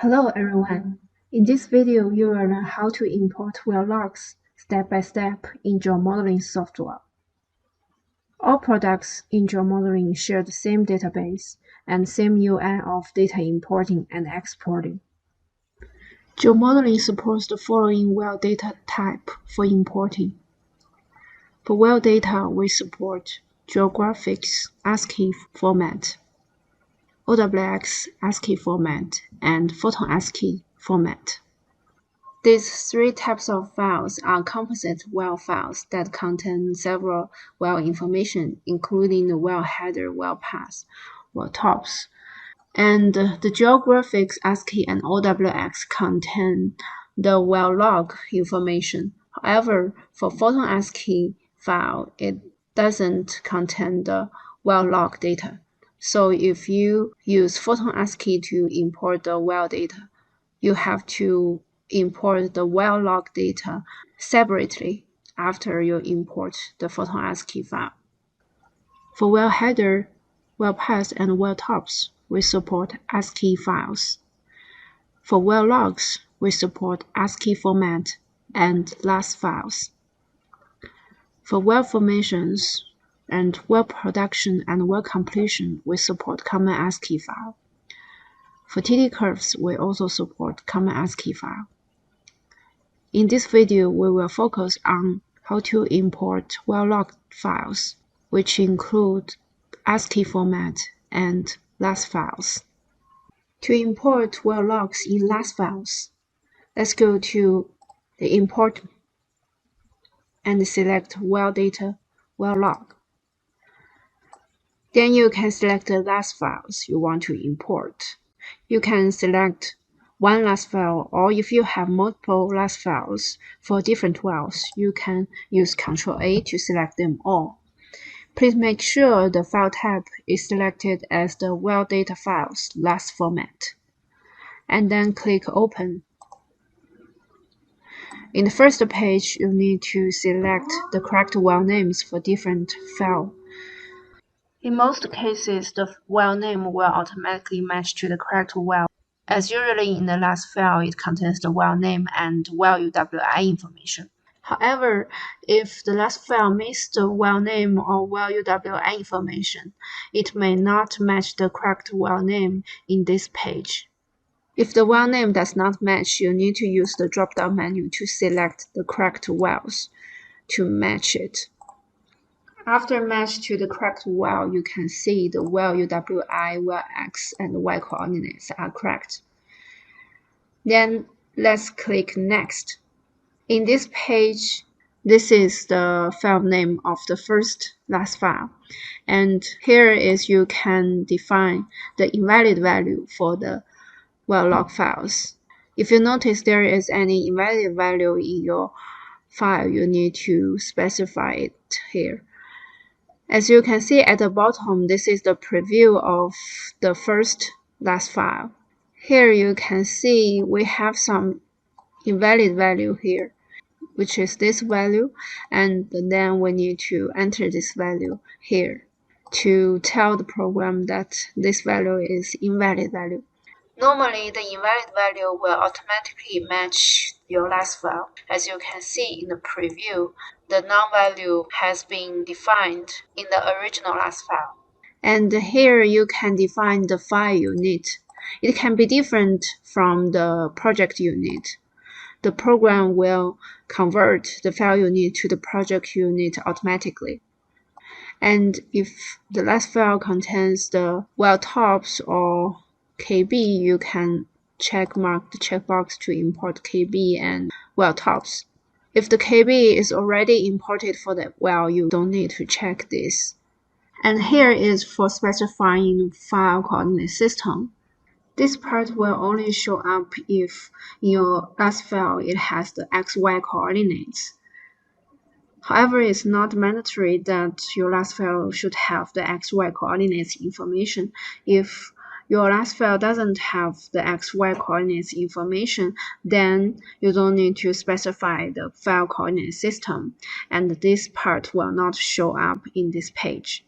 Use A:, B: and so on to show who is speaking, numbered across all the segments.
A: Hello everyone. In this video, you will learn how to import well logs step by step in Geomodeling software. All products in Geomodeling share the same database and same UI of data importing and exporting. Geomodeling supports the following well data type for importing. For well data, we support Geographics ASCII format, OWX ASCII format, and Photon ASCII format. These three types of files are composite well files that contain several well information, including the well header, well path, well tops. And the Geographics ASCII and OWX contain the well log information. However, for Photon ASCII file, it doesn't contain the well log data. So if you use Photon ASCII to import the well data, you have to import the well log data separately after you import the Photon ASCII file. For well header, well path, and well tops, we support ASCII files. For well logs, we support ASCII format and LAS files. For well formations and well production and well completion, we support common ASCII file. For TD curves, we also support common ASCII file. In this video, we will focus on how to import well log files, which include ASCII format and LAS files. To import well logs in LAS files, let's go to the Import and select Well Data, Well Log. Then you can select the LAS files you want to import. You can select one LAS file, or if you have multiple LAS files for different wells, you can use Ctrl-A to select them all. Please make sure the file type is selected as the well data files LAS format, and then click Open. In the first page, you need to select the correct well names for different files. In most cases, the well name will automatically match to the correct well, as usually in the last file it contains the well name and well UWI information. However, if the last file missed the well name or well UWI information, it may not match the correct well name in this page. If the well name does not match, you need to use the drop-down menu to select the correct wells to match it. After match to the correct well, you can see the well UWI, well X, and Y coordinates are correct. Then let's click Next. In this page, this is the file name of the first LAS file. And here is you can define the invalid value for the well log files. If you notice there is any invalid value in your file, you need to specify it here. As you can see at the bottom, this is the preview of the first LAS file. Here you can see we have some invalid value here, which is this value, and then we need to enter this value here to tell the program that this value is invalid value. Normally, the invalid value will automatically match your LAS file. As you can see in the preview, the non-value has been defined in the original LAS file. And here you can define the file unit. It can be different from the project unit. The program will convert the file unit to the project unit automatically. And if the LAS file contains the well tops or KB, you can mark the checkbox to import KB and well tops. If the KB is already imported for the well, you don't need to check this. And here is for specifying file coordinate system. This part will only show up if in your LAS file it has the XY coordinates. However, it's not mandatory that your LAS file should have the XY coordinates information. If your LAS file doesn't have the XY coordinates information, then you don't need to specify the file coordinate system, and this part will not show up in this page.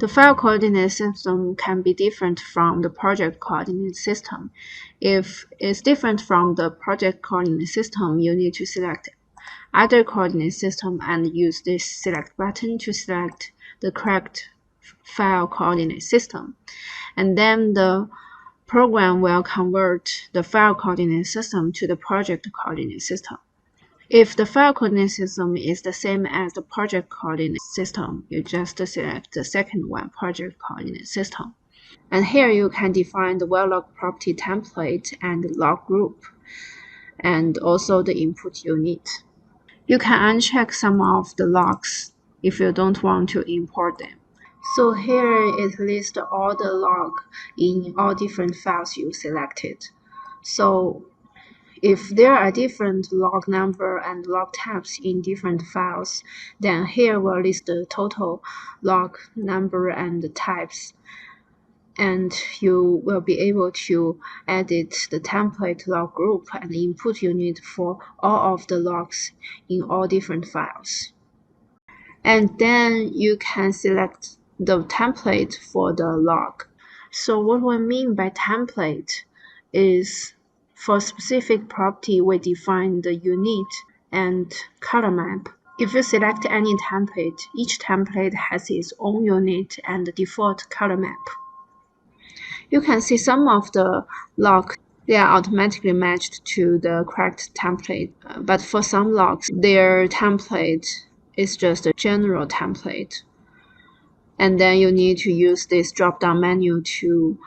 A: The file coordinate system can be different from the project coordinate system. If it's different from the project coordinate system, you need to select other coordinate system and use this select button to select the correct file coordinate system. And then the program will convert the file coordinate system to the project coordinate system. If the file coordinate system is the same as the project coordinate system, you just select the second one, project coordinate system. And here you can define the well-log property template and log group, and also the input unit. You can uncheck some of the logs if you don't want to import them. So here it lists all the log in all different files you selected. So if there are different log number and log types in different files, then here will list the total log number and types. And you will be able to edit the template log group and input unit for all of the logs in all different files. And then you can select the template for the log. So what we mean by template is for specific property, we define the unit and color map. If you select any template, each template has its own unit and default color map. You can see some of the logs, they are automatically matched to the correct template. But for some logs, their template is just a general template. And then you need to use this drop-down menu to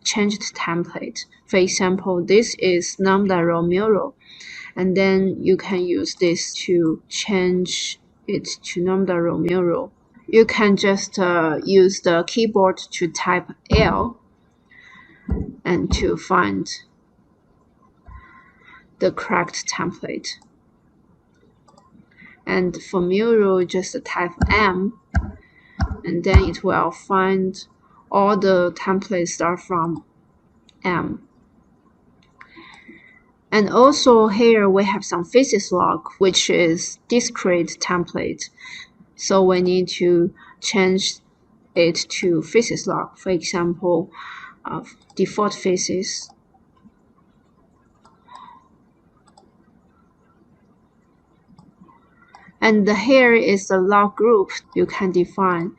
A: change the template. For example, this is Lambda row mural, and then you can use this to change it to Lambda row mural. You can just use the keyboard to type L and to find the correct template. And for mural, just type M, and then it will find all the templates start from M. And also here we have some faces log, which is discrete template. So we need to change it to faces log. For example, default faces. And here is the log group you can define.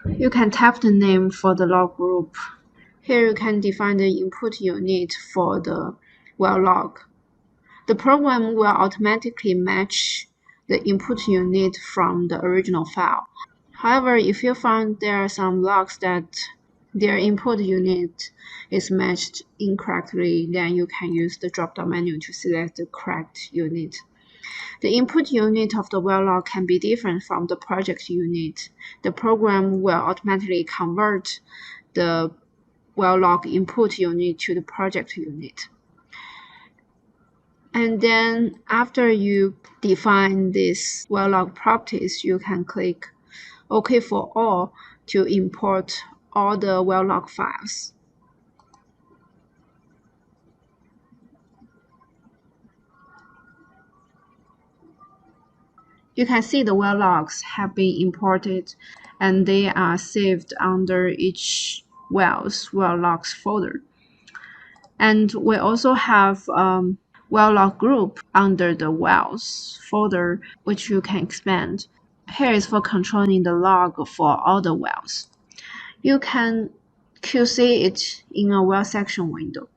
A: You can tap the name for the log group. Here you can define the input unit for the well log. The program will automatically match the input unit from the original file. However, if you find there are some logs that their input unit is matched incorrectly, then you can use the drop-down menu to select the correct unit. The input unit of the well log can be different from the project unit. The program will automatically convert the well log input unit to the project unit. And then after you define these well log properties, you can click OK for all to import all the well log files. You can see the well logs have been imported and they are saved under each well logs folder. And we also have well log group under the wells folder, which you can expand. Here is for controlling the log for all the wells. You can QC it in a well section window.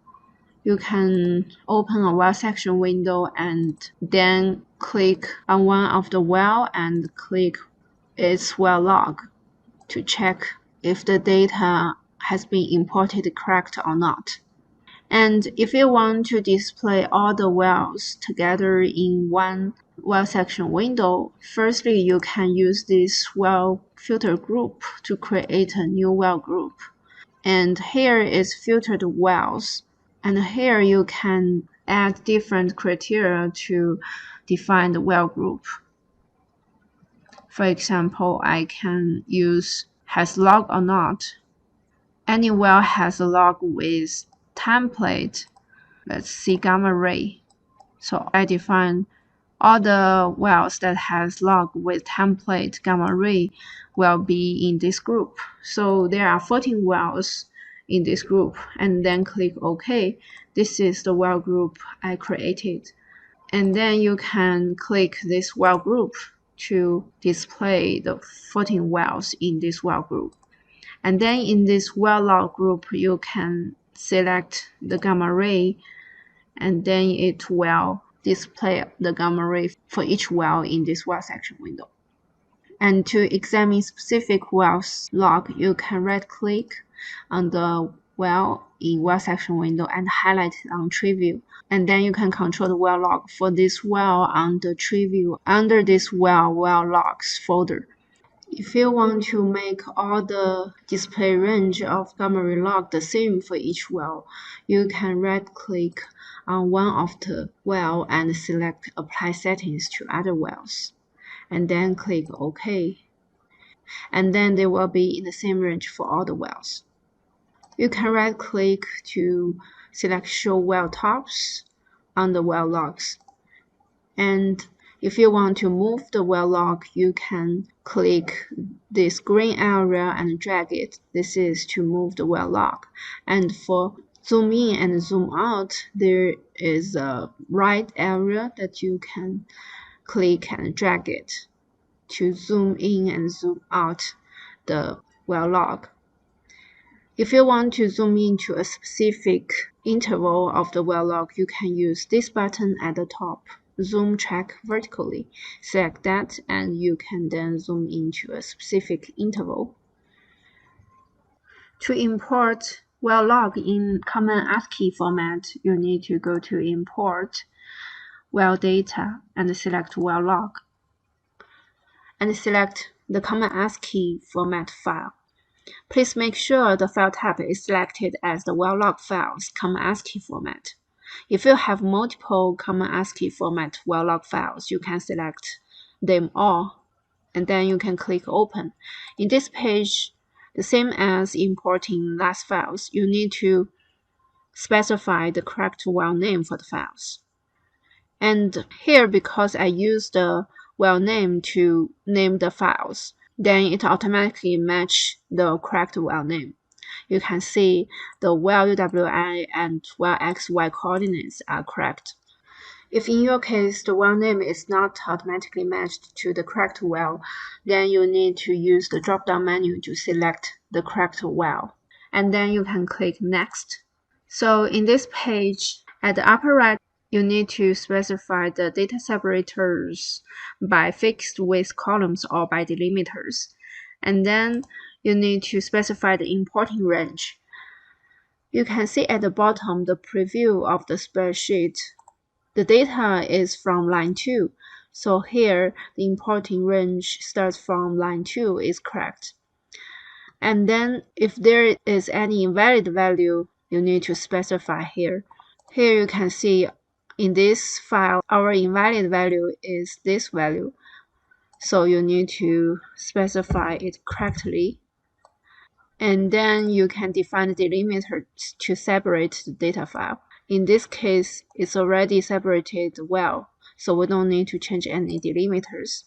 A: You can open a well section window and then click on one of the well and click its well log to check if the data has been imported correct or not. And if you want to display all the wells together in one well section window, firstly, you can use this well filter group to create a new well group. And here is filtered wells. And here you can add different criteria to define the well group. For example, I can use has log or not. Any well has a log with template. Let's see gamma ray. So I define All the wells that has log with template gamma ray will be in this group. So there are 14 wells in this group, and then click OK. This is the well group I created. And then you can click this well group to display the 14 wells in this well group. And then in this well log group, you can select the gamma ray, and then it will display the gamma ray for each well in this well section window. And to examine specific wells log, you can right-click on the well in well section window and highlight it on tree view. And then you can control the well log for this well on the tree view under this well logs folder. If you want to make all the display range of gamma ray log the same for each well, you can right-click on one of the well and select Apply Settings to other wells, and then click OK. And then they will be in the same range for all the wells. You can right-click to select Show Well Tops on the well logs. And if you want to move the well log, you can click this green area and drag it. This is to move the well log. And for zoom in and zoom out, there is a right area that you can click and drag it to zoom in and zoom out the well log. If you want to zoom into a specific interval of the well log, you can use this button at the top. Zoom track vertically. Select that and you can then zoom into a specific interval. To import well log in common ASCII format, you need to go to Import, Well Data, and select well log. And select the common ASCII format file. Please make sure the file type is selected as the well log files common ASCII format. If you have multiple common ASCII format well log files, you can select them all, and then you can click Open. In this page, the same as importing last files, you need to specify the correct well name for the files. And here, because I used the well name to name the files, then it automatically matches the correct well name. You can see the well UWI and well XY coordinates are correct. If in your case the well name is not automatically matched to the correct well, then you need to use the drop-down menu to select the correct well. And then you can click Next. So in this page, at the upper right, you need to specify the data separators by fixed width columns or by delimiters. And then you need to specify the importing range. You can see at the bottom the preview of the spreadsheet. The data is from line 2, so here the importing range starts from line 2 is correct. And then if there is any invalid value, you need to specify here. Here you can see in this file, our invalid value is this value. So you need to specify it correctly. And then you can define the delimiter to separate the data file. In this case, it's already separated well, so we don't need to change any delimiters.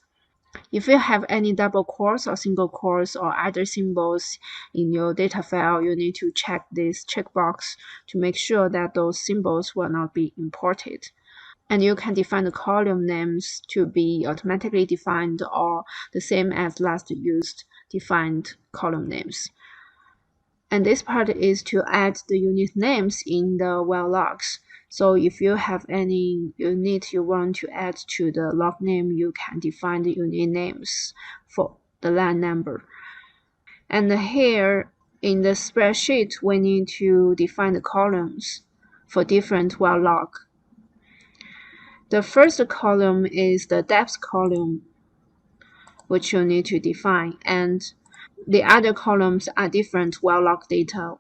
A: If you have any double quotes or single quotes or other symbols in your data file, you need to check this checkbox to make sure that those symbols will not be imported. And you can define the column names to be automatically defined or the same as last used defined column names. And this part is to add the unit names in the well logs. So if you have any unit you want to add to the log name, you can define the unit names for the line number. And here in the spreadsheet, we need to define the columns for different well log. The first column is the depth column, which you need to define, and the other columns are different well log data.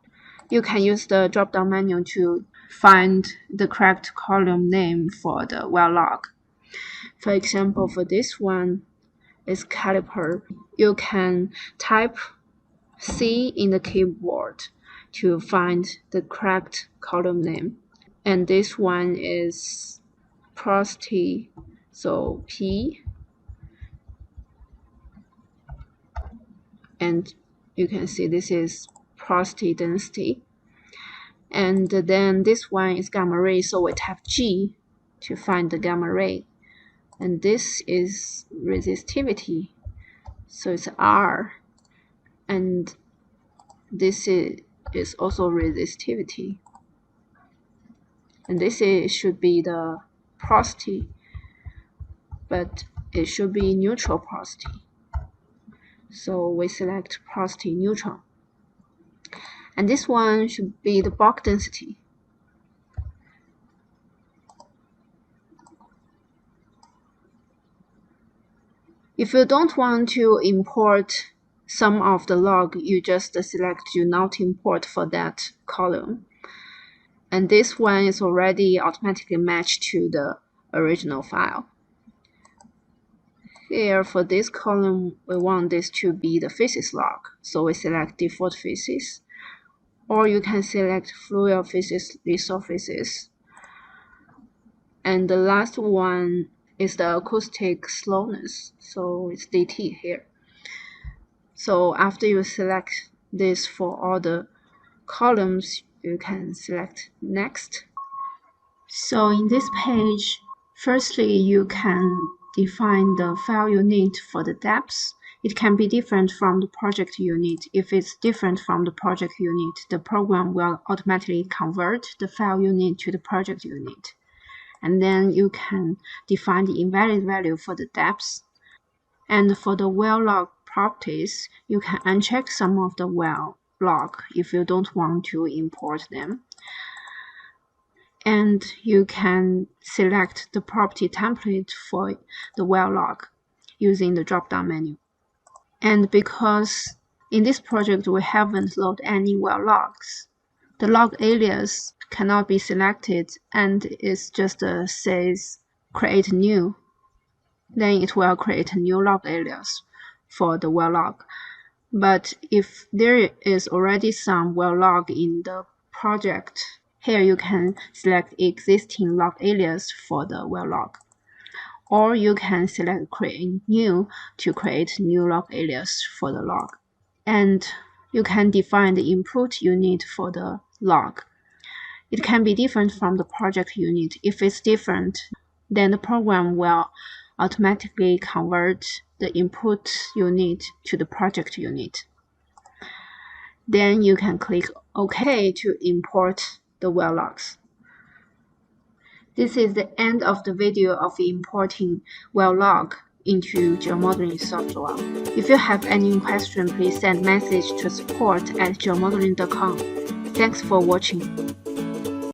A: You can use the drop-down menu to find the correct column name for the well log. For example, for this one is caliper. You can type C in the keyboard to find the correct column name. And this one is porosity So P, and you can see this is porosity density. And then this one is gamma ray, so we tap G to find the gamma ray. And this is resistivity, so it's R. And this is also resistivity. And this should be the porosity, but it should be neutral porosity. So we select porosity neutral. And this one should be the bulk density. If you don't want to import some of the log, you just select do not import for that column. And this one is already automatically matched to the original file. Here for this column, we want this to be the physics log, so we select default physics. Or you can select fluid physics resurfaces. And the last one is the acoustic slowness, so it's DT here. So after you select this for all the columns, you can select next. So in this page, firstly, you can define the file you need for the depth. It can be different from the project unit. If it's different from the project unit, the program will automatically convert the file unit to the project unit. And then you can define the invalid value for the depth. And for the well log properties, you can uncheck some of the well log if you don't want to import them. And you can select the property template for the well log using the drop-down menu. And because in this project we haven't loaded any well logs, the log alias cannot be selected, and it just says create new. Then it will create a new log alias for the well log. But if there is already some well log in the project, here you can select existing log alias for the well log. Or you can select create new to create new log alias for the log. And you can define the input unit for the log. It can be different from the project unit. If it's different, then the program will automatically convert the input unit to the project unit. Then you can click OK to import the well logs. This is the end of the video of importing well log into Geomodeling software. If you have any question, please send message to support@geomodeling.com. Thanks for watching.